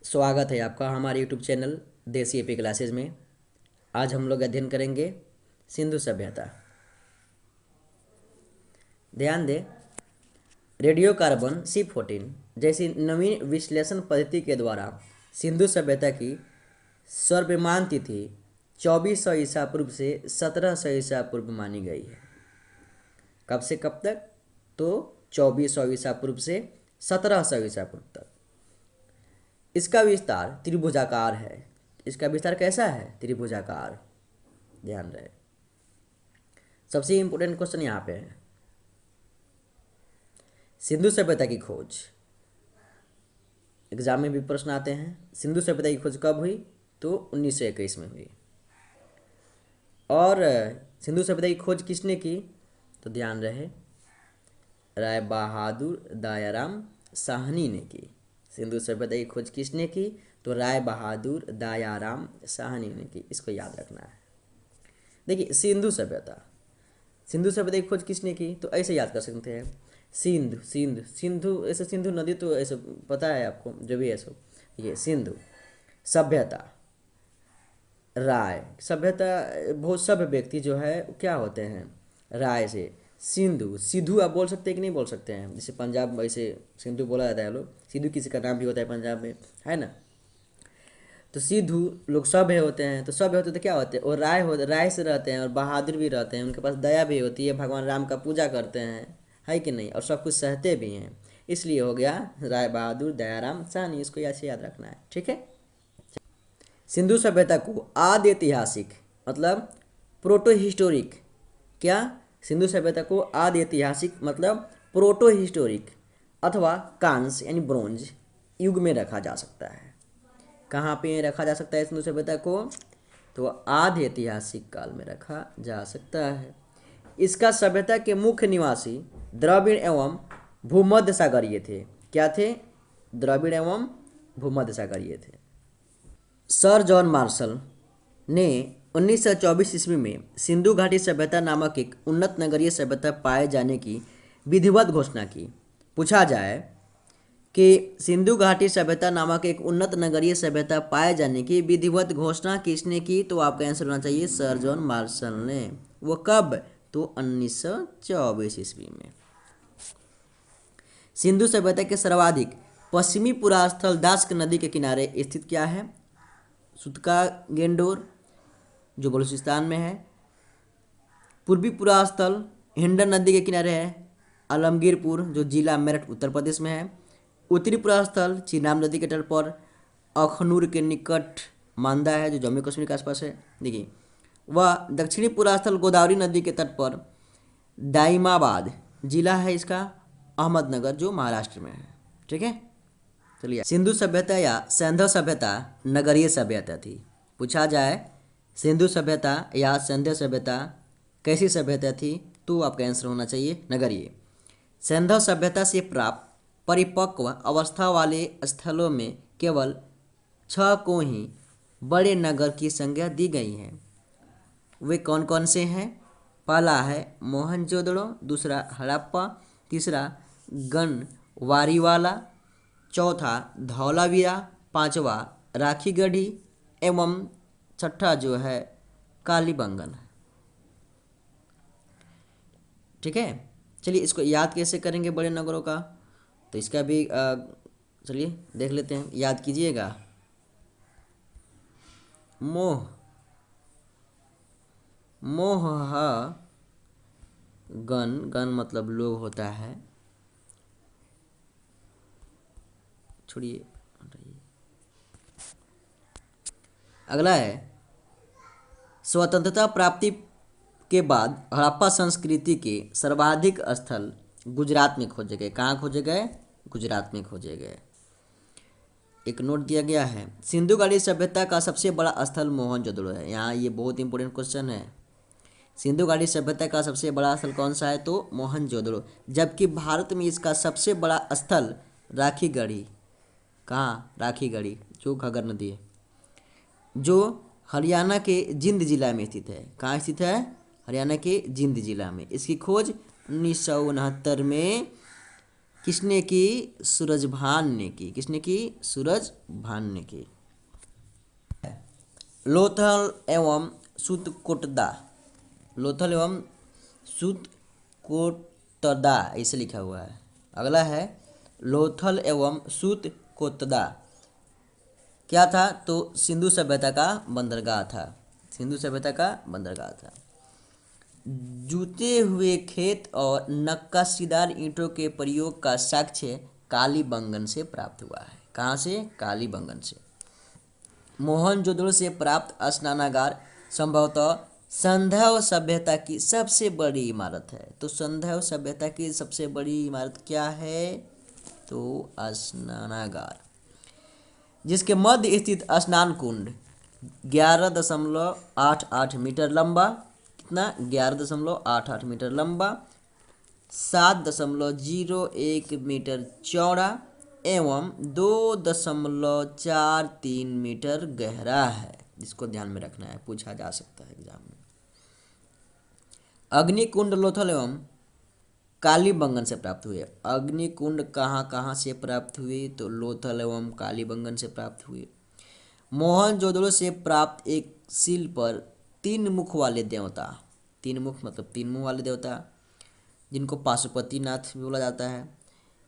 स्वागत है आपका हमारे यूट्यूब चैनल देसी एपी क्लासेज में। आज हम लोग अध्ययन करेंगे सिंधु सभ्यता। ध्यान दें, रेडियो कार्बन C14 जैसी नवीन विश्लेषण पद्धति के द्वारा सिंधु सभ्यता की सर्वमान्य तिथि 2400 ईसा पूर्व से 1700 ईसा पूर्व मानी गई है। कब से कब तक? तो 2400 ईसा पूर्व से 1700 ईसा पूर्व तक। इसका विस्तार त्रिभुजाकार है। इसका विस्तार कैसा है? त्रिभुजाकार। ध्यान रहे, सबसे इंपॉर्टेंट क्वेश्चन यहाँ पे है, सिंधु सभ्यता की खोज। एग्जाम में भी प्रश्न आते हैं, सिंधु सभ्यता की खोज कब हुई? तो 1921 में हुई। और सिंधु सभ्यता की खोज किसने की? तो ध्यान रहे, राय बहादुर दयाराम साहनी ने की। सिंधु सभ्यता की खोज किसने की? तो राय बहादुर दयाराम साहनी ने की। इसको याद रखना है। देखिए, सिंधु सभ्यता की खोज किसने की? तो ऐसे याद कर सकते हैं, सिंधु ऐसे सिंधु नदी तो ऐसे पता है आपको, जो भी ऐसा ये सिंधु सभ्यता, राय सभ्यता, बहुत सभ्य व्यक्ति जो है क्या होते हैं? राय से सिद्धू आप बोल सकते हैं कि नहीं बोल सकते हैं? जैसे पंजाब में वैसे सिंधु बोला जाता है लोग, सिद्धू किसी का नाम भी होता है पंजाब में, है ना। तो सिद्धू लोग सभ्य होते हैं, तो सभ्य होते तो क्या होते हैं? और राय से रहते हैं और बहादुर भी रहते हैं, उनके पास दया भी होती है, भगवान राम का पूजा करते हैं, है कि नहीं, और सब कुछ सहते भी हैं। इसलिए हो गया राय बहादुर दयाराम साहनी। इसको ऐसे याद रखना है, ठीक है। सिंधु सभ्यता को आदि ऐतिहासिक मतलब प्रोटो हिस्टोरिक, क्या? सिंधु सभ्यता को आदि ऐतिहासिक मतलब प्रोटो हिस्टोरिक अथवा कांस्य यानी ब्रोंज युग में रखा जा सकता है। कहाँ पे रखा जा सकता है सिंधु सभ्यता को? तो आदि ऐतिहासिक काल में रखा जा सकता है। इसका सभ्यता के मुख्य निवासी द्रविड़ एवं भूमध्य सागरीय थे। क्या थे? द्रविड़ एवं भूमध्य सागरीय थे। सर जॉन मार्शल ने 1924 ईस्वी में सिंधु घाटी सभ्यता नामक एक उन्नत नगरीय सभ्यता पाए जाने की विधिवत घोषणा की। पूछा जाए कि सिंधु घाटी सभ्यता नामक एक उन्नत नगरीय सभ्यता पाए जाने की विधिवत घोषणा किसने की? तो आपका आंसर होना चाहिए सर जॉन मार्शल ने। वो कब? तो 1924 ईस्वी में। सिंधु सभ्यता के सर्वाधिक पश्चिमी पुरास्थल दास्क नदी के किनारे स्थित क्या है? सुतका गेंडोर जो बलूचिस्तान में है। पूर्वी पुरास्थल हिंडन नदी के किनारे है, आलमगीरपुर जो जिला मेरठ उत्तर प्रदेश में है। उत्तरी पुरास्थल चीनाब नदी के तट पर अखनूर के निकट मांदा है जो जम्मू कश्मीर के आसपास है। देखिए, वह दक्षिणी पुरास्थल गोदावरी नदी के तट पर दाइमाबाद जिला है इसका, अहमदनगर जो महाराष्ट्र में है, ठीक है। चलिए, सिंधु सभ्यता या सैंधव सभ्यता नगरीय सभ्यता थी। पूछा जाए सिंधु सभ्यता या सैंधव सभ्यता कैसी सभ्यता थी? तो आपका आंसर होना चाहिए नगरीय। सैंधव सभ्यता से प्राप्त परिपक्व अवस्था वाले स्थलों में केवल 6 को ही बड़े नगर की संज्ञा दी गई है। वे कौन कौन से हैं? पहला है मोहनजोदड़ो, दूसरा हड़प्पा, तीसरा गनवारीवाला, चौथा धौलावीरा, पांचवा राखीगढ़ी एवं छठा जो है कालीबंगन। ठीक है। चलिए, इसको याद कैसे करेंगे बड़े नगरों का? तो इसका भी चलिए देख लेते हैं, याद कीजिएगा। मोह गन मतलब लोग होता है, छोड़िए। अगला है स्वतंत्रता प्राप्ति के बाद हड़प्पा संस्कृति के सर्वाधिक स्थल गुजरात में खोजे गए। कहाँ खोजे गए? गुजरात में खोजे गए। एक नोट दिया गया है, सिंधु घाटी सभ्यता का सबसे बड़ा स्थल मोहनजोदड़ो है। यहाँ ये बहुत इंपॉर्टेंट क्वेश्चन है। सिंधु घाटी सभ्यता का सबसे बड़ा स्थल कौन सा है? तो मोहनजोदड़ो। जबकि भारत में इसका सबसे बड़ा स्थल राखीगढ़ी। कहाँ? राखीगढ़ी जो घग्गर नदी है, जो हरियाणा के जिंद जिला में स्थित है। कहाँ स्थित है? हरियाणा के जिंद जिला में। इसकी खोज 1969 में किसने की? सूरजभान ने की। किसने की? सूरजभान ने की। लोथल एवं सुतकोटदा, लोथल एवं सुतकोटदा ऐसे लिखा हुआ है। अगला है लोथल एवं सुतकोटदा क्या था? तो सिंधु सभ्यता का बंदरगाह था। सिंधु सभ्यता का बंदरगाह था। जूते हुए खेत और नक्काशीदार ईंटों के प्रयोग का साक्ष्य कालीबंगन से प्राप्त हुआ है। कहाँ से? कालीबंगन से। मोहनजोदड़ो से प्राप्त स्नानागार संभवतः संधव सभ्यता की सबसे बड़ी इमारत है। तो संधव सभ्यता की सबसे बड़ी इमारत क्या है? तो स्नानागार, जिसके मध्य स्थित स्नान कुंड 11.88 मीटर लंबा, कितना? 11.88 मीटर लंबा, 7.01 मीटर चौड़ा एवं 2.43 मीटर गहरा है। इसको ध्यान में रखना है, पूछा जा सकता है एग्जाम में। अग्निकुंड लोथल एवं कालीबंगन से प्राप्त हुए। अग्निकुंड कहाँ कहाँ से प्राप्त हुए? तो लोथल एवं कालीबंगन से प्राप्त हुए। मोहनजोदड़ो से प्राप्त एक शिल पर 3 मुख वाले देवता, 3 मुख मतलब 3 मुंह वाले देवता, जिनको पाशुपतिनाथ भी बोला जाता है,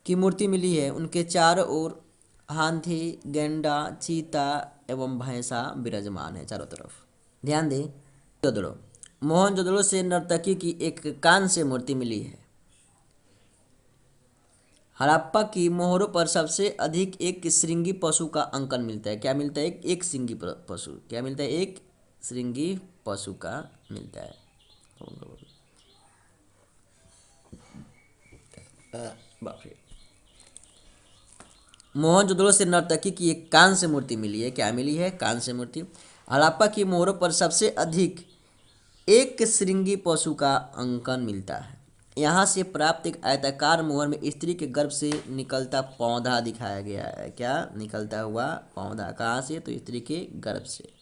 की मूर्ति मिली है। उनके चारों ओर हाथी, गेंडा, चीता एवं भैंसा विराजमान है चारों तरफ। ध्यान दें। जोदड़ो, मोहनजोदड़ो से नर्तकी की एक कांस्य मूर्ति मिली है। हड़प्पा की मोहरों पर सबसे अधिक एक श्रृंगी पशु का अंकन मिलता है। क्या मिलता है? एक श्रृंगी पशु। क्या मिलता है? एक श्रृंगी पशु का मिलता है। बाप रे। मोहनजोदड़ो से नर्तकी की एक कांस्य मूर्ति मिली है। क्या मिली है? कांस्य मूर्ति। हड़प्पा की मोहरों पर सबसे अधिक एक श्रृंगी पशु का अंकन मिलता है। यहाँ से प्राप्त एक आयताकार मोहर में स्त्री के गर्भ से निकलता पौधा दिखाया गया है। क्या? निकलता हुआ पौधा। कहाँ से? तो स्त्री के गर्भ से।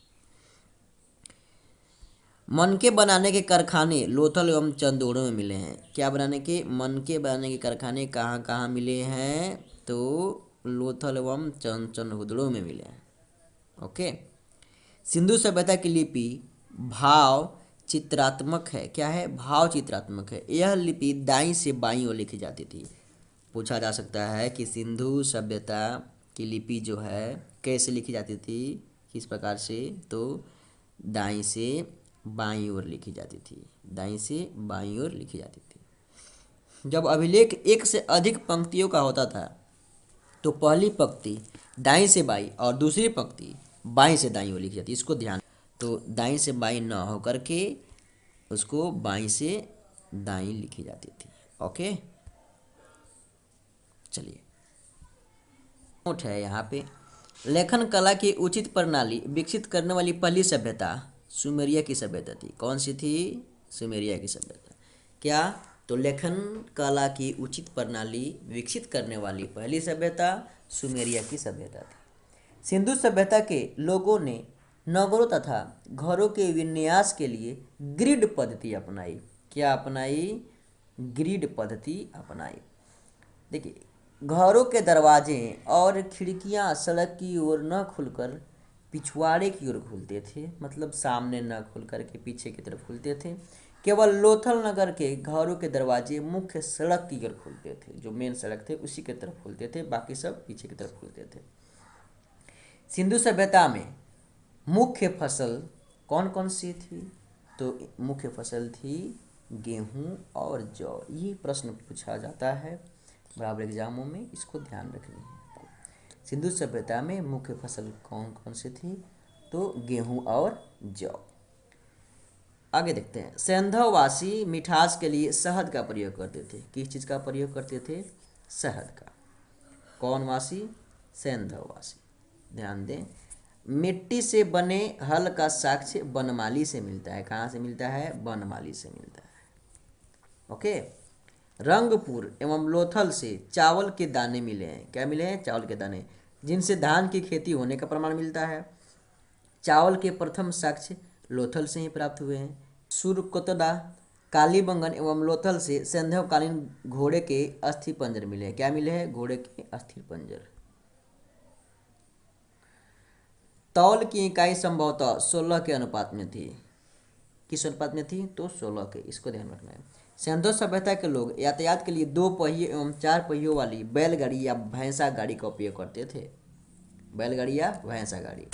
मनके बनाने के कारखाने लोथल एवं चंदोड़ों में मिले हैं। क्या बनाने के? मनके बनाने के कारखाने कहाँ कहाँ मिले हैं? तो लोथल एवं चंदोड़ों में मिले हैं। ओके। सिंधु सभ्यता की लिपि भाव चित्रात्मक है। क्या है? भाव चित्रात्मक है। यह लिपि दाईं से बाईं ओर लिखी जाती थी। पूछा जा सकता है कि सिंधु सभ्यता की लिपि जो है कैसे लिखी जाती थी, किस प्रकार से? तो दाईं से बाईं ओर लिखी जाती थी। दाईं से बाईं ओर लिखी जाती थी। जब अभिलेख एक से अधिक पंक्तियों का होता था तो पहली पंक्ति दाईं से बाईं और दूसरी पंक्ति बाईं से दाईं ओर लिखी जाती है। इसको ध्यान। तो दाईं से बाईं न हो करके उसको बाईं से दाईं लिखी जाती थी। ओके, चलिए नोट है यहाँ पे। लेखन कला की उचित प्रणाली विकसित करने वाली पहली सभ्यता सुमेरिया की सभ्यता थी। कौन सी थी? सुमेरिया की सभ्यता। क्या? तो लेखन कला की उचित प्रणाली विकसित करने वाली पहली सभ्यता सुमेरिया की सभ्यता थी। सिंधु सभ्यता के लोगों ने नगरों तथा घरों के विन्यास के लिए ग्रिड पद्धति अपनाई। क्या अपनाई? ग्रिड पद्धति अपनाई। देखिए, घरों के दरवाजे और खिड़कियां सड़क की ओर न खुलकर पिछवाड़े की ओर खुलते थे, मतलब सामने न खुल कर के पीछे की तरफ खुलते थे। केवल लोथल नगर के घरों के दरवाजे मुख्य सड़क की ओर खुलते थे, जो मेन सड़क थे उसी की तरफ खुलते थे, बाकी सब पीछे की तरफ खुलते थे। सिंधु सभ्यता में मुख्य फसल कौन कौन सी थी? तो मुख्य फसल थी गेहूं और जौ। ये प्रश्न पूछा जाता है बराबर एग्जामों में, इसको ध्यान रखनी है आपको। सिंधु सभ्यता में मुख्य फसल कौन कौन सी थी? तो गेहूं और जौ। आगे देखते हैं। सैंधववासी मिठास के लिए शहद का प्रयोग करते थे। किस चीज़ का प्रयोग करते थे? शहद का। कौन वासी? सैंधववासी। ध्यान दें। मिट्टी से बने हल का साक्ष्य बनमाली से मिलता है। कहाँ से मिलता है? बनमाली से मिलता है। ओके। रंगपुर एवं लोथल से चावल के दाने मिले हैं। क्या मिले हैं? चावल के दाने, जिनसे धान की खेती होने का प्रमाण मिलता है। चावल के प्रथम साक्ष्य लोथल से ही प्राप्त हुए हैं। सुरकोतदा कालीबंगन एवं लोथल से संध्याकालीन घोड़े के अस्थि पंजर मिले हैं। क्या मिले हैं? घोड़े के अस्थि पंजर। तौल की इकाई संभवतः 16 के अनुपात में थी। किस अनुपात में थी? तो 16 के। इसको ध्यान रखना है। सिंधु सभ्यता के लोग यातायात के लिए 2 पहिए एवं 4 पहियों वाली बैलगाड़ी या भैंसा गाड़ी का उपयोग करते थे। बैलगाड़ी या भैंसा गाड़ी।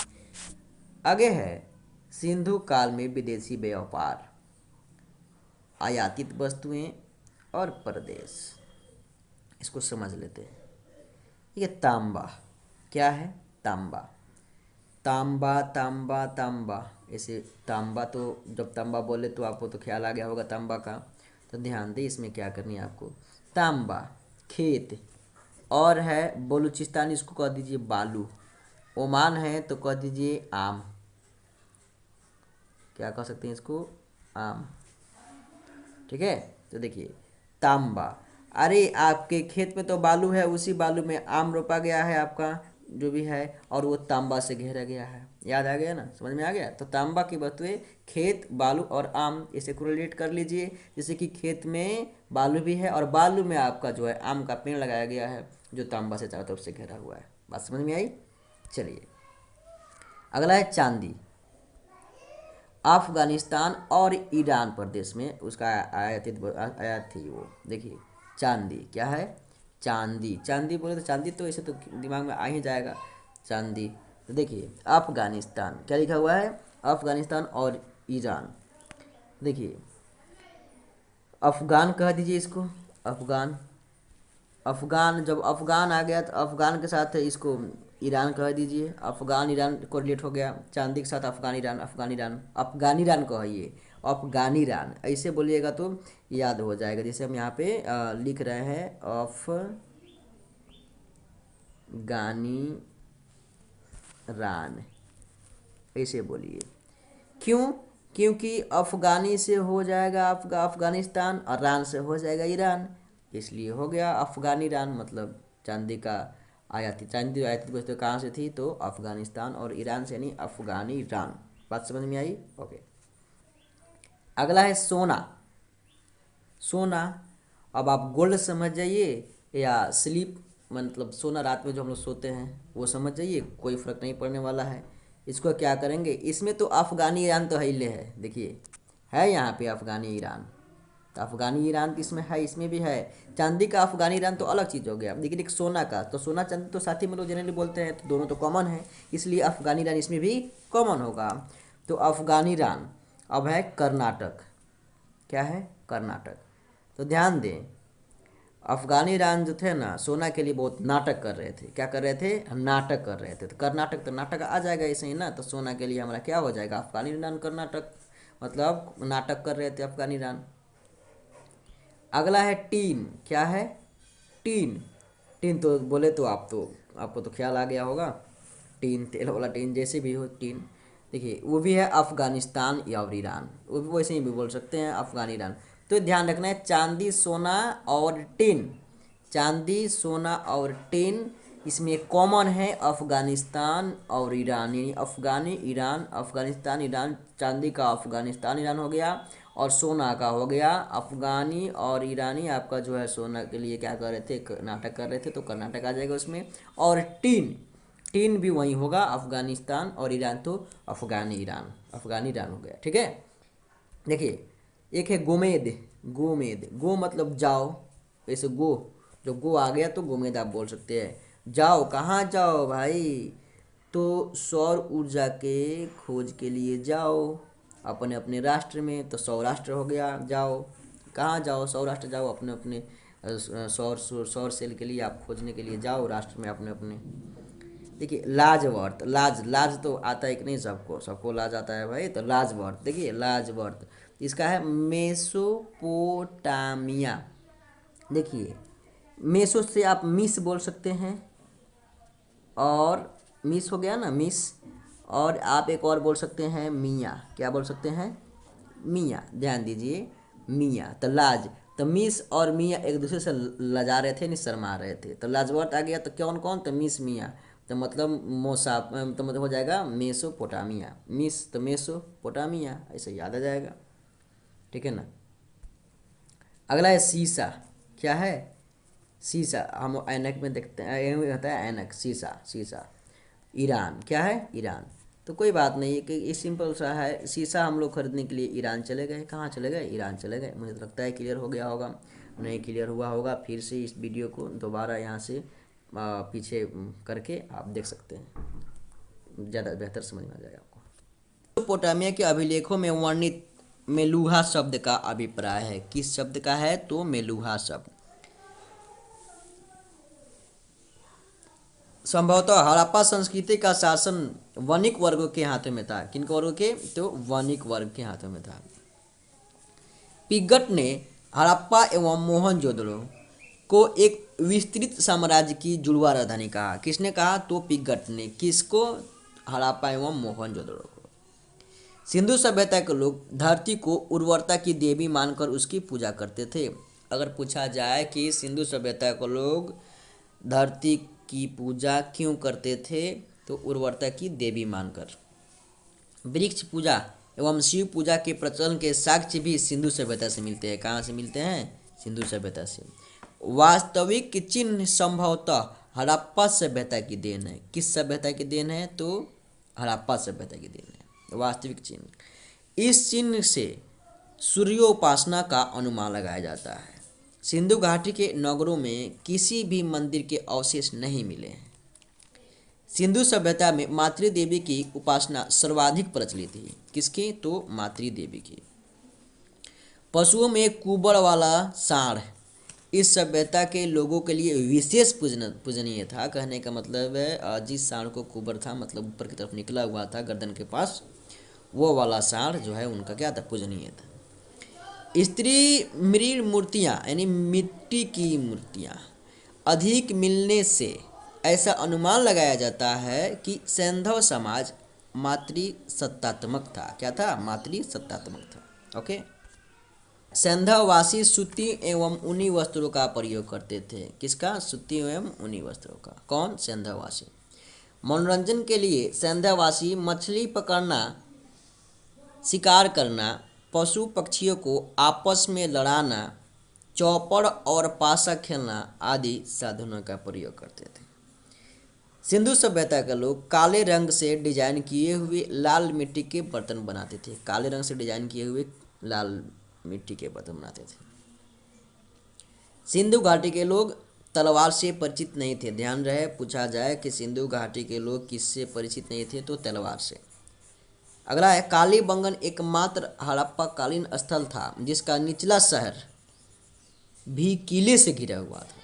आगे है सिंधु काल में विदेशी व्यापार, आयातित वस्तुएं और परदेश। इसको समझ लेते हैं। ये तांबा क्या है? तांबा, तांबा तांबा तांबा। ऐसे तांबा, तो जब तांबा बोले तो आपको तो ख्याल आ गया होगा तांबा का। तो ध्यान दे इसमें क्या करनी है आपको। तांबा खेत, और है बलूचिस्तान, इसको कह दीजिए बालू। ओमान है तो कह दीजिए आम। क्या कह सकते हैं इसको? आम। ठीक है। तो देखिए तांबा, अरे आपके खेत में तो बालू है, उसी बालू में आम रोपा गया है आपका जो भी है, और वो तांबा से घेरा गया है। याद आ गया ना? समझ में आ गया? तो तांबा की वस्तुएं खेत, बालू और आम, इसे कोरिलेट कर लीजिए। जैसे कि खेत में बालू भी है और बालू में आपका जो है आम का पेड़ लगाया गया है जो तांबा से चारों तरफ से घेरा हुआ है। बात समझ में आई? चलिए अगला है चांदी। अफगानिस्तान और ईरान प्रदेश में उसका आयात थी वो। देखिए चांदी क्या है? चांदी, चांदी बोले तो चांदी तो ऐसे तो दिमाग में आ ही जाएगा, चांदी। तो देखिए अफगानिस्तान क्या लिखा हुआ है? अफगानिस्तान और ईरान। देखिए अफगान कह दीजिए इसको, अफगान। अफगान, जब अफगान आ गया तो अफगान के साथ इसको ईरान कह दीजिए। अफगान ईरान कोरिलेट हो गया चांदी के साथ। Afghan Iran, Afghan Iran, Afghan Iran कहिए, अफगान ईरान ऐसे बोलिएगा तो याद हो जाएगा। जैसे हम यहाँ पे लिख रहे हैं अफगानी रान, ऐसे बोलिए। क्यों? क्योंकि अफगानी से हो जाएगा अफगानिस्तान और रान से हो जाएगा ईरान, इसलिए हो गया अफगानी ईरान। मतलब चांदी का चांदी आयातित वस्तु कहाँ से थी? तो अफगानिस्तान और ईरान से, यानी अफगानी ईरान। बात समझ में आई? ओके। अगला है सोना। सोना, अब आप गोल्ड समझ जाइए या स्लीप, मतलब सोना रात में जो हम लोग सोते हैं वो समझ जाइए, कोई फर्क नहीं पड़ने वाला है। इसको क्या करेंगे, इसमें तो अफगानी ईरान तो है है, देखिए है यहाँ पे अफगानी ईरान, तो अफगानी ईरान तो इसमें है, इसमें भी है। चांदी का अफगानी ईरान तो अलग चीज़ हो गया, लेकिन एक सोना का, तो सोना चांदी तो साथ ही में लोग जनरली बोलते हैं, तो दोनों तो कॉमन है, इसलिए अफगानी ईरान इसमें भी कॉमन होगा। तो अफगानी ईरान। अब है कर्नाटक। क्या है? कर्नाटक। तो ध्यान दें, अफगानी ईरान जो थे ना सोना के लिए बहुत नाटक कर रहे थे। क्या कर रहे थे? नाटक कर रहे थे। तो कर्नाटक, तो नाटक आ जाएगा ऐसे ही ना, तो सोना के लिए हमारा क्या हो जाएगा? अफगानी ईरान कर्नाटक, मतलब नाटक कर रहे थे अफगानी ईरान। अगला है टीन। क्या है? टीन। टीन तो बोले तो आपको तो ख्याल आ गया होगा, टीन तेल वाला टीन, जैसे भी हो टीन। देखिए वो भी है अफगानिस्तान या और ईरान, वो भी वैसे ही भी बोल सकते हैं अफगान ईरान। तो ध्यान रखना है चांदी, सोना और टिन। चांदी, सोना और टिन, इसमें कॉमन है अफगानिस्तान और ईरान, यानी अफगानी ईरान, अफगानिस्तान ईरान। चांदी का अफगानिस्तान ईरान हो गया और सोना का हो गया अफगानी और ईरानी। आपका जो है सोना के लिए क्या कर रहे थे? नाटक कर रहे थे, तो कर्नाटक आ जाएगा उसमें। और टीन, टीन भी वही होगा, अफगानिस्तान और ईरान तो अफगानी ईरान, अफगानी ईरान हो गया। ठीक है। देखिए एक है गोमेद। गोमेद, गो मतलब जाओ, ऐसे गो, जो गो आ गया तो गोमेद आप बोल सकते हैं। जाओ, कहाँ जाओ भाई? तो सौर ऊर्जा के खोज के लिए जाओ अपने अपने राष्ट्र में, तो सौराष्ट्र हो गया। जाओ, कहाँ जाओ? सौराष्ट्र जाओ, अपने अपने सौर सौर सेल के लिए आप खोजने के लिए जाओ राष्ट्र में अपने अपने। देखिए लाजवर्त, लाज, लाज तो आता है कि नहीं? सबको सबको लाज आता है भाई, तो लाजवर्त। देखिए लाजवर्त, इसका है मेसोपोटामिया। देखिए मेसो से आप मिस बोल सकते हैं, और मिस हो गया ना, मिस। और आप एक और बोल सकते हैं मियाँ। क्या बोल सकते हैं? मियाँ। ध्यान दीजिए, मियाँ। तो लाज, तो मिस और मियाँ एक दूसरे से लजा रहे थे, नहीं शर्मा रहे थे, तो लाजवर्त आ गया। तो कौन कौन? तो मिस, मियाँ। तो मतलब तो मतलब हो जाएगा मेसोपोटामिया। मिस तो मेसोपोटामिया, ऐसे याद आ जाएगा। ठीक है ना? अगला है शीशा। क्या है? शीशा। हम ऐनक में देखते हैं, ये होता है ऐनक, शीशा, शीशा। ईरान। क्या है? ईरान। तो कोई बात नहीं है कि ये सिंपल सा है। शीशा हम लोग खरीदने के लिए ईरान चले गए। कहाँ चले गए? ईरान चले गए। मुझे तो लगता है क्लियर हो गया होगा। नहीं क्लियर हुआ होगा, फिर से इस वीडियो को दोबारा यहाँ से पीछे करके आप देख सकते हैं, ज़्यादा बेहतर समझ में आ जाएगा आपको। मेसोपोटामिया के अभिलेखों में वर्णित मेलुहा शब्द का अभिप्राय है। किस शब्द का है? तो मेलुहा शब्द। संभवतः हड़प्पा संस्कृति का शासन वणिक वर्गों के हाथों में था। किन वर्गों के? तो वणिक वर्ग के हाथों में था। पिगट ने हड़प्पा एवं मोहनजोदड़ो को एक विस्तृत साम्राज्य की जुड़वा राजधानी कहा। किसने कहा? तो पिगट ने। किसको? हड़प्पा एवं मोहनजोदड़ो को। सिंधु सभ्यता के लोग धरती को उर्वरता की देवी मानकर उसकी पूजा करते थे। अगर पूछा जाए कि सिंधु सभ्यता के लोग धरती की पूजा क्यों करते थे, तो उर्वरता की देवी मानकर। वृक्ष पूजा एवं शिव पूजा के प्रचलन के साक्ष्य भी सिंधु सभ्यता से मिलते हैं। कहाँ से मिलते हैं? सिंधु सभ्यता से। वास्तविक चिन्ह संभवतः हड़प्पा सभ्यता की देन है। किस सभ्यता की देन है? तो हड़प्पा सभ्यता की देन है वास्तविक चिन्ह। इस चिन्ह से सूर्योपासना का अनुमान लगाया जाता है। सिंधु घाटी के नगरों में किसी भी मंदिर के अवशेष नहीं मिले हैं। सिंधु सभ्यता में मातृदेवी की उपासना सर्वाधिक प्रचलित थी। किसकी? तो मातृदेवी की। पशुओं में कुबड़ वाला सांड इस सभ्यता के लोगों के लिए विशेष पूजनीय था। कहने का मतलब है जिस सांड को कुबड़ था, मतलब ऊपर की तरफ निकला हुआ था गर्दन के पास, वो वाला सांड जो है उनका क्या था? पूजनीय था। स्त्री मृण मूर्तियाँ यानी मिट्टी की मूर्तियाँ अधिक मिलने से ऐसा अनुमान लगाया जाता है कि सैंधव समाज मातृसत्तात्मक था। क्या था? मातृसत्तात्मक था। ओके। सैंधववासी सूती एवं ऊनी वस्त्रों का प्रयोग करते थे। किसका? सूती एवं ऊनी वस्त्रों का। कौन? सैंधववासी। मनोरंजन के लिए सैंधववासी मछली पकड़ना, शिकार करना, पशु पक्षियों को आपस में लड़ाना, चौपड़ और पासा खेलना आदि साधनों का प्रयोग करते थे। सिंधु सभ्यता के लोग काले रंग से डिजाइन किए हुए लाल मिट्टी के बर्तन बनाते थे। काले रंग से डिजाइन किए हुए लाल मिट्टी के बर्तन बनाते थे। सिंधु घाटी के लोग तलवार से परिचित नहीं थे। ध्यान रहे, पूछा जाए कि सिंधु घाटी के लोग किससे परिचित नहीं थे, तो तलवार से। अगला है कालीबंगन एकमात्र हड़प्पा कालीन स्थल था जिसका निचला शहर भी किले से घिरा हुआ था।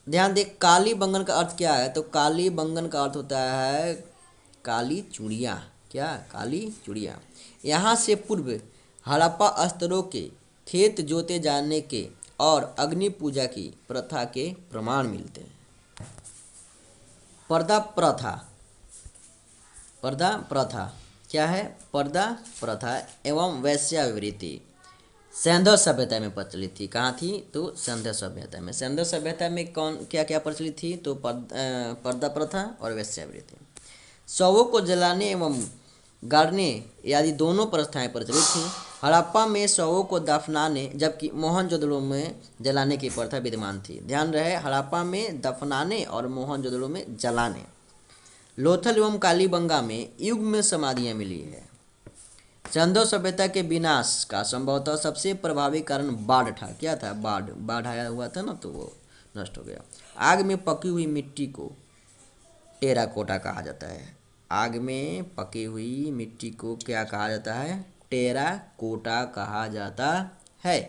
ध्यान दे, कालीबंगन का अर्थ क्या है? तो कालीबंगन का अर्थ होता है काली चूड़ियाँ। क्या? काली चूड़ियाँ। यहाँ से पूर्व हड़प्पा स्तरों के खेत जोते जाने के और अग्नि पूजा की प्रथा के प्रमाण मिलते हैं। पर्दा प्रथा। पर्दा प्रथा क्या है? पर्दा प्रथा एवं वेश्यावृत्ति सैंधव सभ्यता में प्रचलित थी। कहाँ थी? तो सैंधव सभ्यता में। सैंधव सभ्यता में कौन क्या क्या प्रचलित थी? तो पर्दा प्रथा और वेश्यावृत्ति। शवों को जलाने एवं गाड़ने आदि दोनों प्रथाएं प्रचलित थी। हड़प्पा में शवों को दफनाने जबकि मोहनजोदड़ो में जलाने की प्रथा विद्यमान थी। ध्यान रहे, हड़प्पा में दफनाने और मोहनजोदड़ो में जलाने। लोथल एवं कालीबंगा में युग्म समाधियाँ मिली है। सैंधव सभ्यता के विनाश का संभवतः सबसे प्रभावी कारण बाढ़ था। क्या था? बाढ़। बाढ़ आया हुआ था ना, तो वो नष्ट हो गया। आग में पकी हुई मिट्टी को टेराकोटा कहा जाता है। आग में पकी हुई मिट्टी को क्या कहा जाता है? टेराकोटा कहा जाता है।